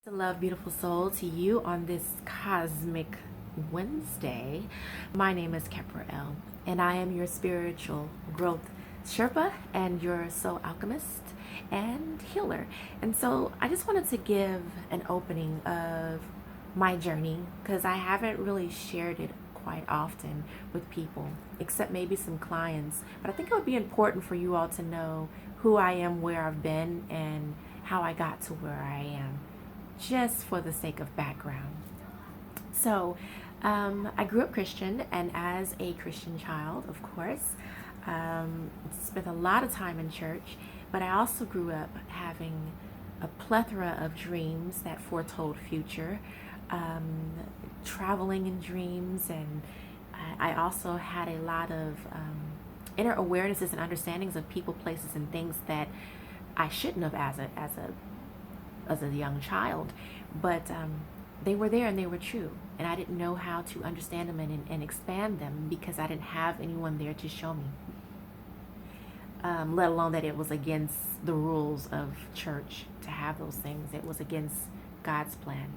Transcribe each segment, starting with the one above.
Love, beautiful soul, to you on this cosmic Wednesday. My name is Kepra L, and I am your spiritual growth Sherpa and your soul alchemist and healer. And so I just wanted to give an opening of my journey because I haven't really shared it quite often with people, except maybe some clients. But I think it would be important for you all to know who I am, where I've been, and how I got to where I am, just for the sake of background. So, I grew up Christian, and as a Christian child, of course, spent a lot of time in church, but I also grew up having a plethora of dreams that foretold future, traveling in dreams, and I also had a lot of inner awarenesses and understandings of people, places, and things that I shouldn't have as a young child, but they were there and they were true, and I didn't know how to understand them and expand them because I didn't have anyone there to show me, let alone that it was against the rules of church to have those things. It was against God's plan.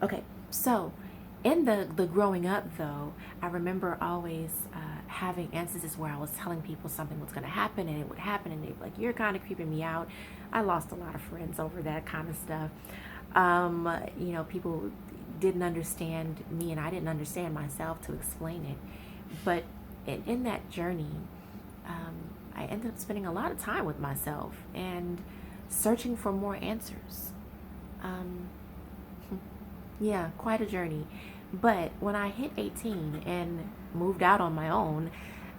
Okay, so in the growing up, though, I remember always having instances where I was telling people something was going to happen and it would happen, and they'd be like, "You're kind of creeping me out." I lost a lot of friends over that kind of stuff. People didn't understand me, and I didn't understand myself to explain it. But in that journey, I ended up spending a lot of time with myself and searching for more answers. Um, yeah, quite a journey. But when I hit 18 and moved out on my own,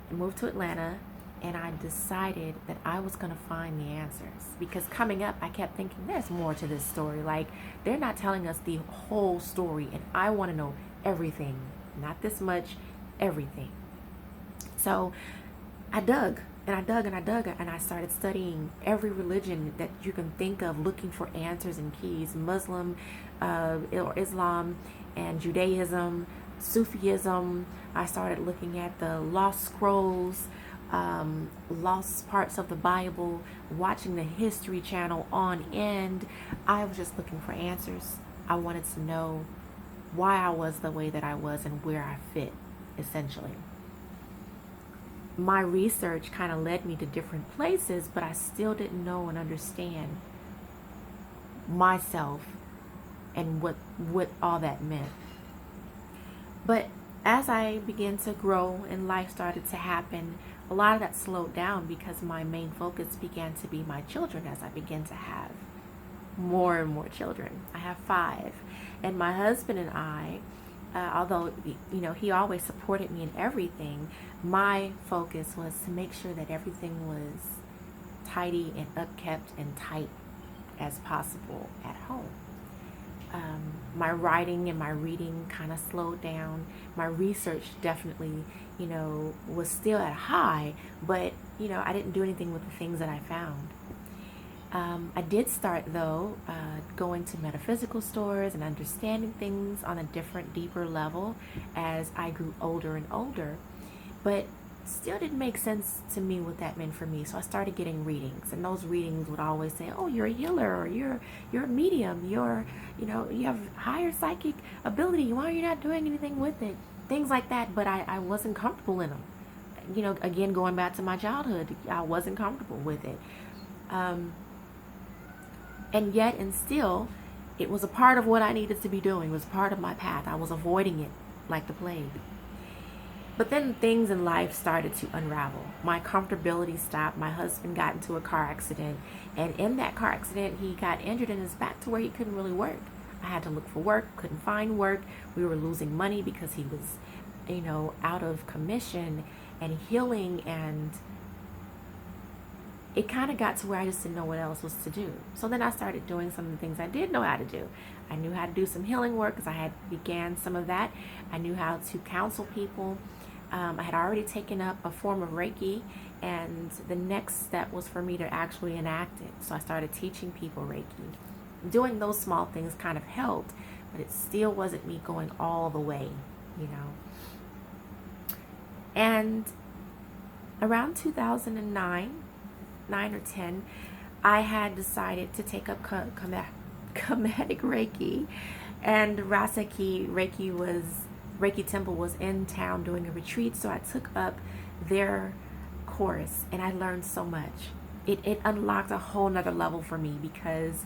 I moved to Atlanta, and I decided that I was going to find the answers. Because coming up, I kept thinking there's more to this story. Like, they're not telling us the whole story, and I want to know everything. Not this much, everything. So I dug and I dug and I dug, and I started studying every religion that you can think of, looking for answers and keys. Muslim, or Islam, and Judaism, Sufism. I started looking at the lost scrolls, lost parts of the Bible, watching the History Channel on end. I was just looking for answers. I wanted to know why I was the way that I was and where I fit, essentially. My research kind of led me to different places, but I still didn't know and understand myself and what all that meant. But as I began to grow and life started to happen, a lot of that slowed down because my main focus began to be my children as I began to have more and more children. I have 5, and my husband and I, although he always supported me in everything, my focus was to make sure that everything was tidy and upkept and tight as possible at home. My writing and my reading kind of slowed down. My research definitely, was still at high, but, I didn't do anything with the things that I found. I did start, though, going to metaphysical stores and understanding things on a different, deeper level as I grew older and older. But still didn't make sense to me what that meant for me. So I started getting readings, and those readings would always say, "Oh, you're a healer, or you're a medium, you have higher psychic ability. Why are you not doing anything with it?" Things like that, but I wasn't comfortable in them. Again, going back to my childhood, I wasn't comfortable with it. And yet and still, it was a part of what I needed to be doing. It was part of my path. I was avoiding it like the plague. But then things in life started to unravel. My comfortability stopped. My husband got into a car accident, and in that car accident, he got injured in his back to where he couldn't really work. I had to look for work, couldn't find work. We were losing money because he was, out of commission and healing, and it kind of got to where I just didn't know what else was to do. So then I started doing some of the things I did know how to do. I knew how to do some healing work because I had began some of that. I knew how to counsel people. I had already taken up a form of Reiki, and the next step was for me to actually enact it. So I started teaching people Reiki. Doing those small things kind of helped, but it still wasn't me going all the way, And around 2009, 9 or 10, I had decided to take up Kemetic Reiki, and Reiki Temple was in town doing a retreat, so I took up their course and I learned so much. It unlocked a whole nother level for me, because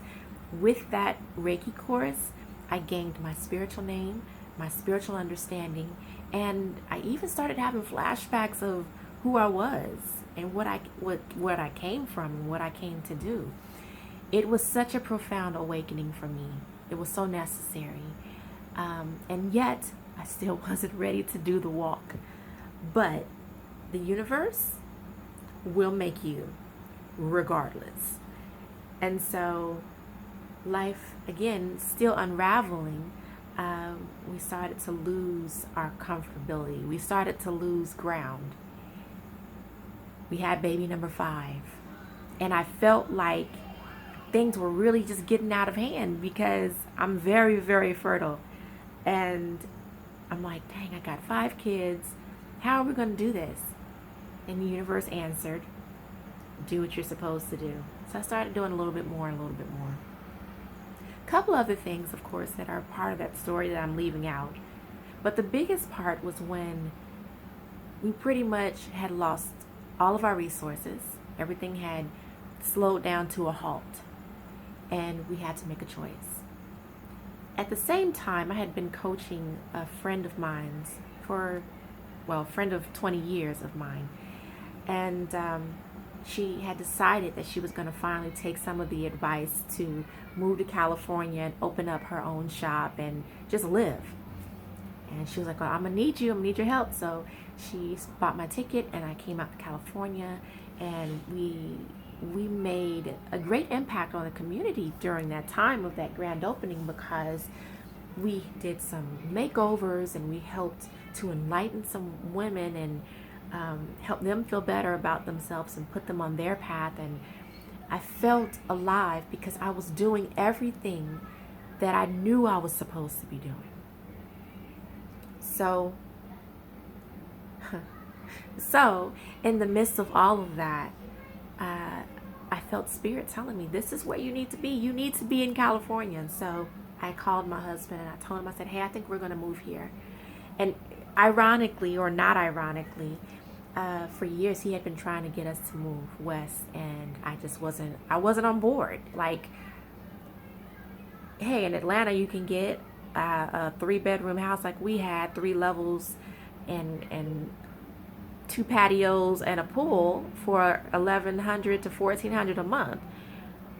with that Reiki course, I gained my spiritual name, my spiritual understanding, and I even started having flashbacks of who I was and what I came from and what I came to do. It was such a profound awakening for me. It was so necessary. And yet, I still wasn't ready to do the walk. But the universe will make you regardless. And so, life, again, still unraveling, we started to lose our comfortability. We started to lose ground. We had baby number 5. And I felt like things were really just getting out of hand, because I'm very, very fertile. And I'm like, dang, I got 5 kids. How are we going to do this? And the universe answered, do what you're supposed to do. So I started doing a little bit more. A couple other things, of course, that are part of that story that I'm leaving out. But the biggest part was when we pretty much had lost all of our resources. Everything had slowed down to a halt. And we had to make a choice. At the same time, I had been coaching a friend of mine's a friend of 20 years of mine. And she had decided that she was going to finally take some of the advice to move to California and open up her own shop and just live. And she was like, well, I'm going to need your help. So she bought my ticket and I came out to California, and we made a great impact on the community during that time of that grand opening, because we did some makeovers and we helped to enlighten some women and help them feel better about themselves and put them on their path. And I felt alive because I was doing everything that I knew I was supposed to be doing. So in the midst of all of that, I felt spirit telling me, this is where you need to be. You need to be in California. And so I called my husband and I told him, I said, hey, I think we're going to move here. And ironically, or not ironically, for years he had been trying to get us to move west, and I wasn't on board. Like, hey, in Atlanta you can get a 3-bedroom house like we had, 3 levels and 2 patios and a pool for $1,100 to $1,400 a month.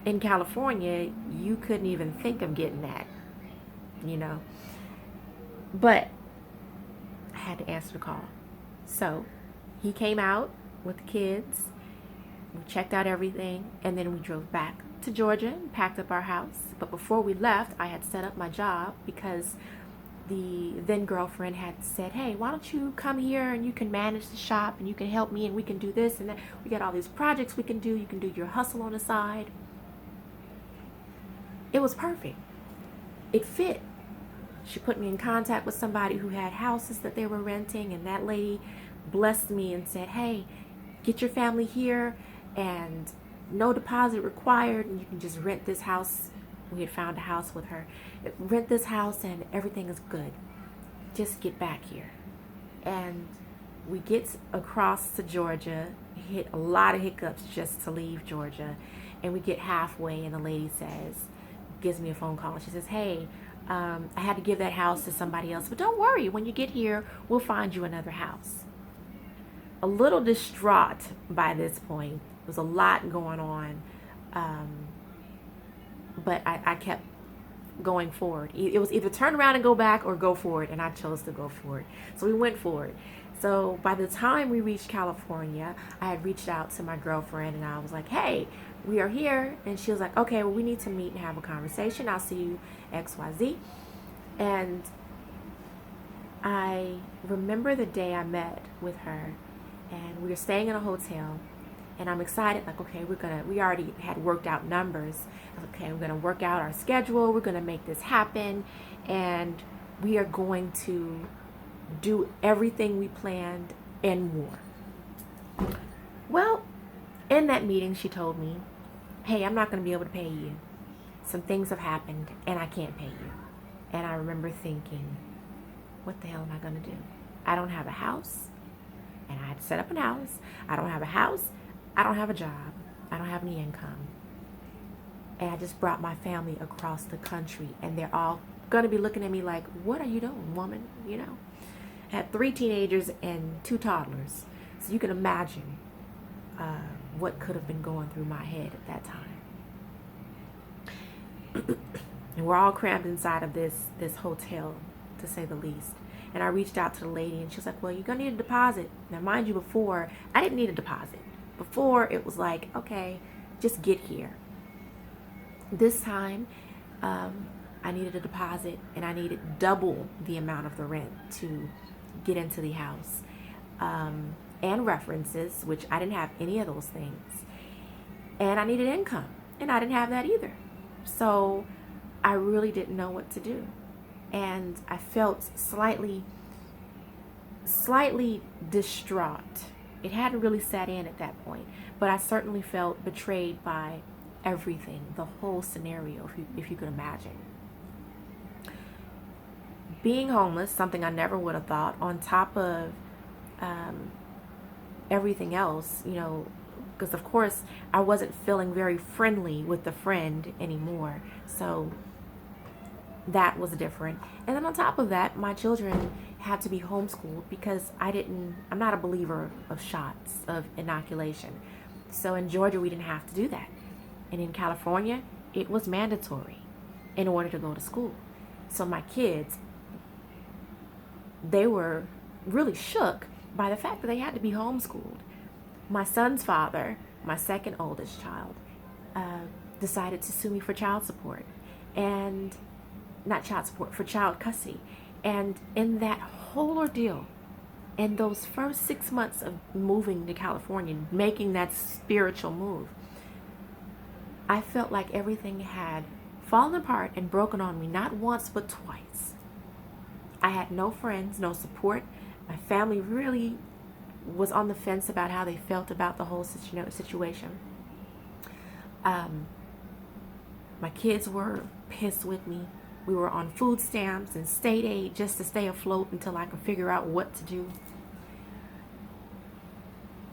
In California, you couldn't even think of getting that, But I had to answer the call. So he came out with the kids. We checked out everything, and then we drove back to Georgia and packed up our house. But before we left, I had set up my job, because the then girlfriend had said, hey, why don't you come here and you can manage the shop and you can help me and we can do this and that. We got all these projects we can do. You can do your hustle on the side. It was perfect. It fit. She put me in contact with somebody who had houses that they were renting, and that lady blessed me and said, hey, get your family here and no deposit required, and you can just rent this house. We had found a house with her. Rent this house and everything is good. Just get back here. And we get across to Georgia, hit a lot of hiccups just to leave Georgia, and we get halfway and the lady gives me a phone call, and she says, hey, I had to give that house to somebody else, but don't worry, when you get here, we'll find you another house. A little distraught by this point. There was a lot going on, but I kept going forward. It was either turn around and go back or go forward, and I chose to go forward. So we went forward. So by the time we reached California, I had reached out to my girlfriend and I was like, hey, we are here. And she was like, okay, well, we need to meet and have a conversation. I'll see you XYZ. And I remember the day I met with her, and we were staying in a hotel, and I'm excited, like, okay, we already had worked out numbers. Okay, we're gonna work out our schedule, we're gonna make this happen, and we are going to do everything we planned and more. Well, in that meeting, she told me, hey, I'm not going to be able to pay you. Some things have happened and I can't pay you. And I remember thinking, what the hell am I going to do? I don't have a house, and I had to set up a house. I don't have a house. I don't have a job. I don't have any income. And I just brought my family across the country, and they're all going to be looking at me like, what are you doing, woman? You know, I had 3 teenagers and 2 toddlers. So you can imagine what could have been going through my head at that time. And we're all crammed inside of this hotel, to say the least. And I reached out to the lady, and she was like, well, you're going to need a deposit. Now, mind you, before, I didn't need a deposit. Before, it was like, okay, just get here. This time, I needed a deposit, and I needed double the amount of the rent to get into the house. And references, which I didn't have any of those things. And I needed income, and I didn't have that either. So I really didn't know what to do. And I felt slightly distraught. It hadn't really set in at that point, but I certainly felt betrayed by everything, the whole scenario, if you could imagine. Being homeless, something I never would have thought, on top of everything else, you know, because of course I wasn't feeling very friendly with the friend anymore. So that was different. And then on top of that, my children had to be homeschooled because I'm not a believer of shots, of inoculation. So in Georgia, we didn't have to do that. And in California, it was mandatory in order to go to school. So my kids, they were really shook by the fact that they had to be homeschooled. My son's father, my second oldest child, decided to sue me for child support. And not child support, for child custody. And in that whole ordeal, in those first 6 months of moving to California, making that spiritual move, I felt like everything had fallen apart and broken on me, not once but twice. I had no friends, no support. My family really was on the fence about how they felt about the whole situation. My kids were pissed with me. We were on food stamps and state aid just to stay afloat until I could figure out what to do.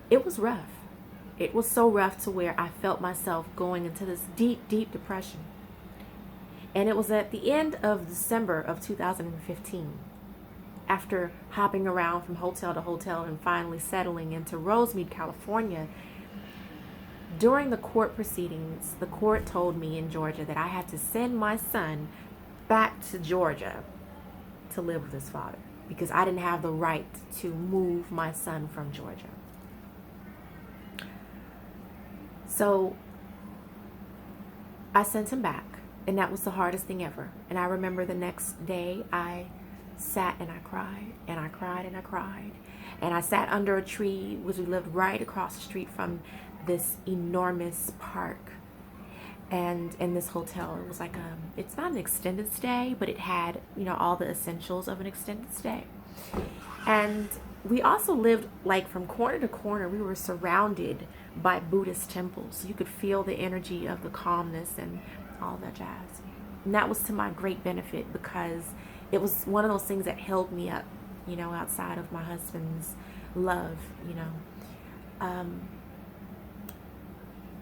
It was rough. It was so rough to where I felt myself going into this deep, deep depression. And it was at the end of December of 2015, after hopping around from hotel to hotel and finally settling into Rosemead, California. During the court proceedings, the court told me in Georgia that I had to send my son back to Georgia to live with his father because I didn't have the right to move my son from Georgia. So I sent him back, and that was the hardest thing ever. And I remember the next day I sat and I cried and I cried and I cried. And I sat under a tree, which we lived right across the street from this enormous park. And in this hotel, it was like it's not an extended stay, but it had, you know, all the essentials of an extended stay. And we also lived like from corner to corner. We were surrounded by Buddhist temples. So you could feel the energy of the calmness and all that jazz. And that was to my great benefit because it was one of those things that held me up, you know, outside of my husband's love, you know.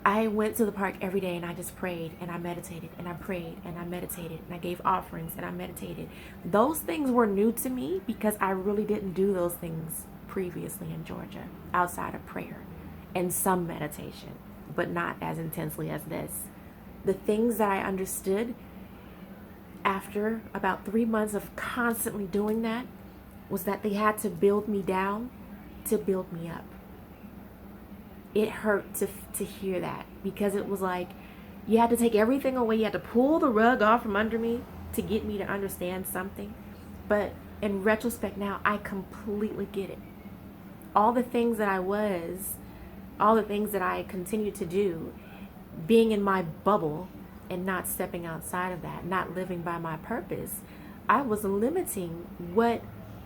I went to the park every day and I just prayed and I meditated and I prayed and I meditated and I gave offerings and I meditated. Those things were new to me because I really didn't do those things previously in Georgia outside of prayer and some meditation, but not as intensely as this. The things that I understood after about 3 months of constantly doing that was that they had to build me down to build me up. It hurt to hear that because it was like you had to take everything away. You had to pull the rug off from under me to get me to understand something. But in retrospect now, I completely get it. All the things that I was, all the things that I continued to do, being in my bubble and not stepping outside of that, not living by my purpose, I was limiting what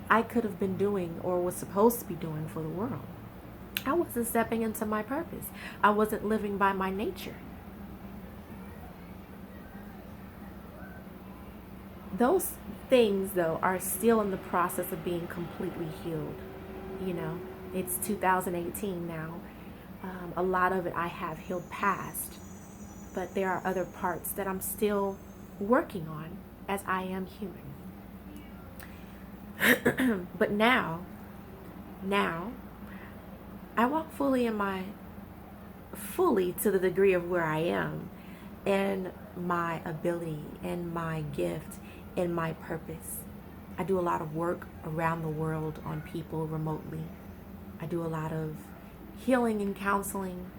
I could have been doing or was supposed to be doing for the world. I wasn't stepping into my purpose. I wasn't living by my nature. Those things, though, are still in the process of being completely healed. You know, it's 2018 now. A lot of it I have healed past, but there are other parts that I'm still working on as I am human. But now, I walk fully to the degree of where I am, and my ability and my gift and my purpose. I do a lot of work around the world on people remotely. I do a lot of healing and counseling,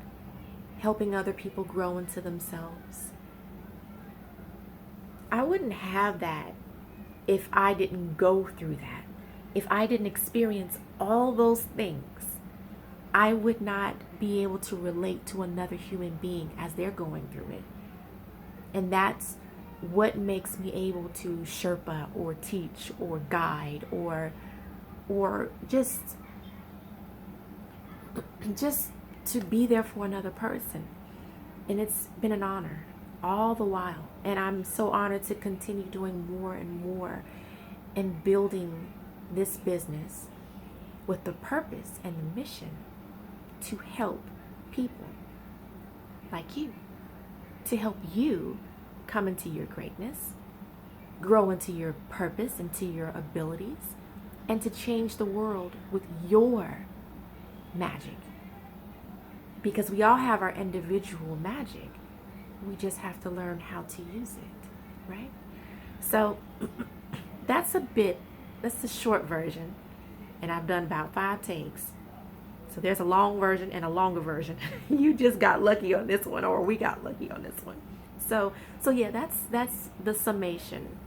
helping other people grow into themselves. I wouldn't have that if I didn't go through that. If I didn't experience all those things, I would not be able to relate to another human being as they're going through it. And that's what makes me able to Sherpa or teach or guide or just to be there for another person. And it's been an honor all the while. And I'm so honored to continue doing more and more and building this business with the purpose and the mission to help people like you, to help you come into your greatness, grow into your purpose, into your abilities, and to change the world with your magic. Because we all have our individual magic. We just have to learn how to use it, right? So that's the short version. And I've done about 5 takes. So there's a long version and a longer version. You just got lucky on this one, or we got lucky on this one. So yeah, that's the summation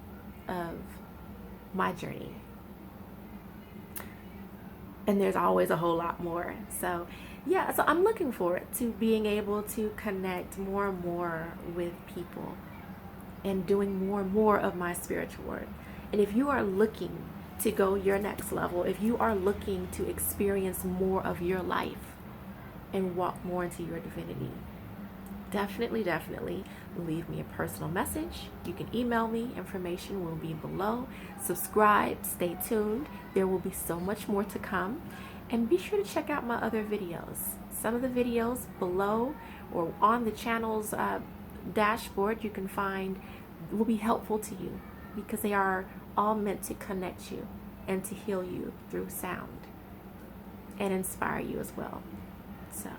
of my journey. And there's always a whole lot more. So yeah, so I'm looking forward to being able to connect more and more with people and doing more and more of my spiritual work. And if you are looking to go your next level, if you are looking to experience more of your life and walk more into your divinity, definitely leave me a personal message. You can email me. Information will be below. Subscribe, stay tuned. There will be so much more to come. And be sure to check out my other videos. Some of the videos below or on the channel's dashboard you can find will be helpful to you, because they are all meant to connect you and to heal you through sound and inspire you as well. So,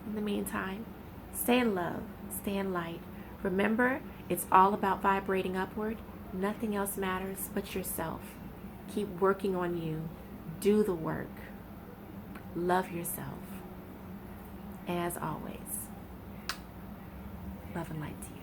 in the meantime, stay in love, stay in light. Remember, it's all about vibrating upward. Nothing else matters but yourself. Keep working on you. Do the work. Love yourself. And as always, love and light to you.